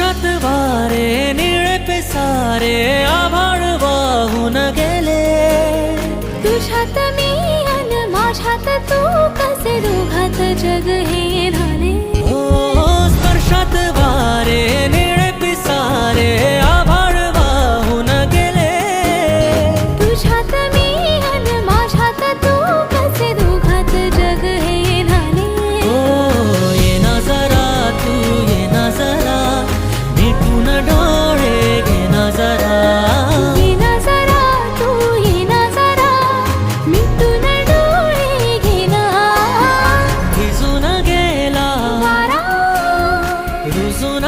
स्पर्शात वारे निळे पिसारे आभाळ वाहून गेले. तुझ्यात मी अन माझ्यात तू कसे दोघात जग हे झाले. हो स्पर्शात वारे निळे पिसारे आभाळ वाहून गेले. तुझ्यात मी अन माझ्यात तू कसे दोघात जग हे झाले. हो ये ना जरा तू ये ना जरा मिटून डोळे घे ना जरा. ये ना जरा तू ये ना जरा मिटून डोळे घे ना. भिजून गेला वारा रुजून